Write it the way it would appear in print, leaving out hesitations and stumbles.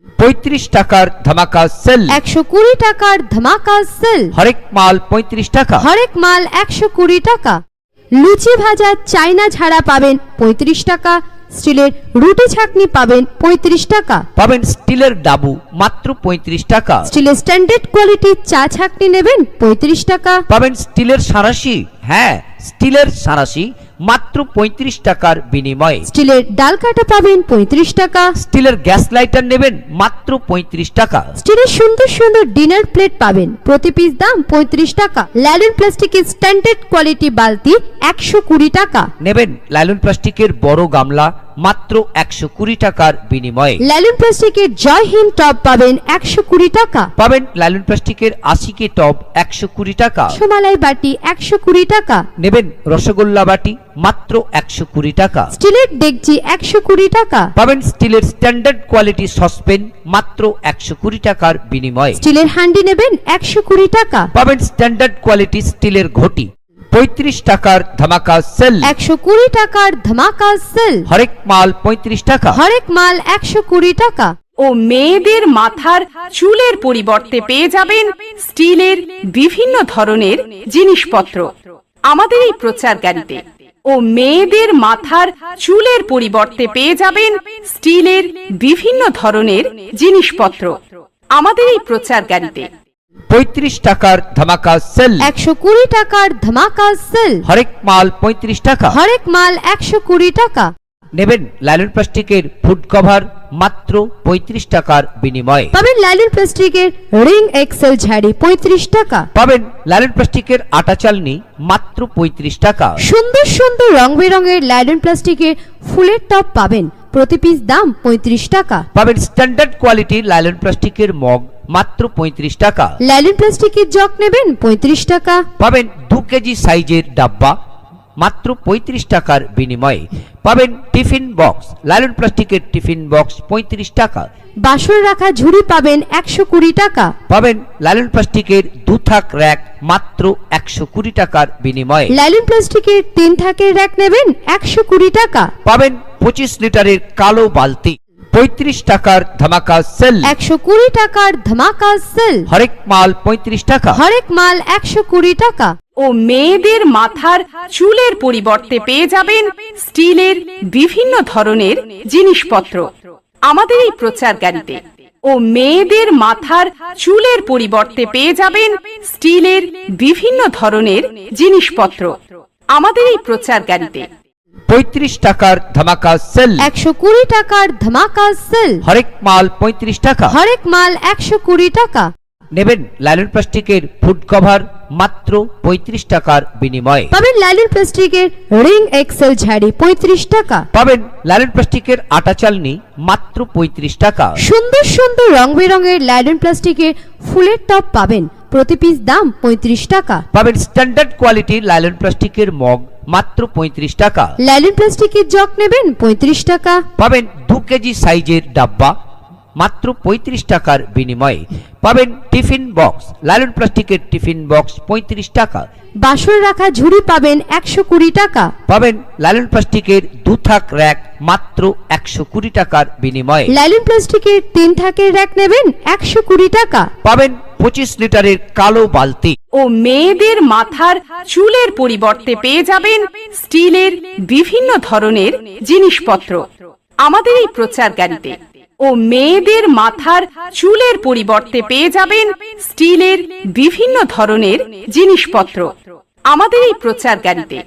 35 টাকার ধামাকা সেল। 120 টাকার ধামাকা সেল। হরেক মাল 35 টাকা। হরেক মাল 120 টাকা। লুচি ভাজা চাইনা ঝাড়া পাবেন 35 টাকা। স্টিলের রুটি ছাঁকনি পাবেন 35 টাকা। পাবেন স্টিলের ডাবু মাত্র 35 টাকা। স্টিলের স্ট্যান্ডার্ড কোয়ালিটির চা ছাঁকনি নেবেন 35 টাকা। পাবেন স্টিলের সাঁড়াশি, হ্যাঁ স্টিলের সাঁড়াশি মাত্র 35 টাকার বিনিময়ে। স্টিলের ডাল কাটা পাবেন 35 টাকা। স্টিলের গ্যাস লাইটার নেবেন মাত্র 35 টাকা। স্টিলের সুন্দর সুন্দর ডিনার প্লেট পাবেন, প্রতি পিস দাম 35 টাকা। লাইলন প্লাস্টিকের স্ট্যান্ডার্ড কোয়ালিটি বালতি 120 টাকা। নেবেন লাইলন প্লাস্টিকের বড় গামলা মাত্র 120 টাকার বিনিময়ে। লাইলন প্লাস্টিকের জয় হিন্দ টব পাবেন 120 টাকা। পাবেন লাইলন প্লাস্টিকের 80 কে টব 120 টাকা। রসমালাই বাটি 120 টাকা। নেবেন রসগোল্লা বাটি মাত্র 120 টাকা। স্টিলের ডেকচি 120 টাকা। পাবেন স্টিলের স্ট্যান্ডার্ড কোয়ালিটি সসপেন মাত্র 120 টাকার বিনিময়ে। স্টিলের হান্ডি নেবেন 120 টাকা। পাবেন স্ট্যান্ডার্ড কোয়ালিটি স্টিলের ঘটি 35 টাকার ধামাকা সেল। 120 টাকার ধামাকা সেল। হরেক মাল 35 টাকা। হরেক মাল 120 টাকা। ও মেয়েদের মাথার চুলের পরিবর্তে পেয়ে যাবেন স্টিলের বিভিন্ন ধরনের জিনিসপত্র আমাদের এই প্রচার গাড়িতে। ও মেয়েদের মাথার চুলের পরিবর্তে পেয়ে যাবেন স্টিলের বিভিন্ন ধরনের জিনিসপত্র আমাদের এই প্রচার গাড়িতে। 35 টাকার ধামাকা সেল। 120 টাকার ধামাকা সেল। হরেক মাল 35 টাকা। হরেক মাল 120 টাকা। নেবেন লাইলন প্লাস্টিকের ফুড কভার মাত্র 35 টাকার বিনিময়ে। পাবেন লাইলন প্লাস্টিকের রিং এক্সেল ঝাড়ি 35 টাকা। পাবেন লাইলন প্লাস্টিকের আটা চালনি মাত্র 35 টাকা। সুন্দর সুন্দর রং বেরঙের লাইলন প্লাস্টিকের ফুলের টপ পাবেন, প্রতি পিস দাম 35 টাকা। পাবেন স্ট্যান্ডার্ড কোয়ালিটির লাইলন প্লাস্টিকের মগ মাত্র 35 টাকা। লাইলন প্লাস্টিকের জগ নেবেন 35 টাকা। পাবেন 2 কেজি সাইজের ডাব্বা মাত্র 35 টাকার বিনিময়ে। পাবেন টিফিন বক্স লাইলন প্লাস্টিকের টিফিন বক্স 35 টাকা। বাসন রাখা ঝুড়ি পাবেন 120 টাকা। পাবেন লাইলন প্লাস্টিকের 2 থাক র‍্যাক মাত্র 120 টাকার বিনিময়ে। লাইলন প্লাস্টিকের 3 থাকের র‍্যাক নেবেন 120 টাকা। পাবেন 25 লিটারের কালো বালতি 35 টাকার ধামাকা সেল। 120 টাকার ধামাকা সেল। হরেক মাল 35 টাকা। হরেক মাল 120 টাকা। ও মেয়েদের মাথার চুলের পরিবর্তে পেয়ে যাবেন স্টিলের বিভিন্ন ধরনের জিনিসপত্র আমাদের এই প্রচার গাড়িতে। ও মেয়েদের মাথার চুলের পরিবর্তে পেয়ে যাবেন স্টিলের বিভিন্ন ধরনের জিনিসপত্র আমাদের এই প্রচার গাড়িতে। 35 টাকার ধামাকা সেল। 120 টাকার ধামাকা সেল। হরেক মাল 35 টাকা। হরেক মাল 120 টাকা। নেবেন লাইলন প্লাস্টিকের ফুড কভার মাত্র 35 টাকার বিনিময়ে। পাবেন লাইলন প্লাস্টিকের রিং এক্সেল ঝাড়ি 35 টাকা। পাবেন লাইলন প্লাস্টিকের আটা চালনি মাত্র 35 টাকা। সুন্দর সুন্দর রং বেরঙের লাইলন প্লাস্টিকের ফুলের টপ পাবেন, প্রতি পিস দাম 35 টাকা। পাবেন স্ট্যান্ডার্ড কোয়ালিটির লাইলন প্লাস্টিকের মগ মাত্র 35 টাকা। লাইলন প্লাস্টিকের জগ নেবেন 35 টাকা। পাবেন 2 কেজি সাইজের ডাব্বা মাত্র 35 টাকার বিনিময়ে। পাবেন টিফিন বক্স লাইলন প্লাস্টিকের টিফিন বক্স 35 টাকা। বাসন রাখা ঝুড়ি পাবেন 120 টাকা। পাবেন লাইলন প্লাস্টিকের 2 থাক র‍্যাক মাত্র 120 টাকার বিনিময়ে। লাইলন প্লাস্টিকের 3 থাকের র‍্যাক নেবেন 120 টাকা। পাবেন 25 লিটারের কালো বালতি। ও মেয়েদের মাথার চুলের পরিবর্তে পেয়ে যাবেন স্টিলের বিভিন্ন ধরনের জিনিসপত্র আমাদের এই প্রচার গাড়িতে। ও মেয়েদের মাথার চুলের পরিবর্তে পেয়ে যাবেন স্টিলের বিভিন্ন ধরনের জিনিসপত্র আমাদের এই প্রচার গাড়িতে।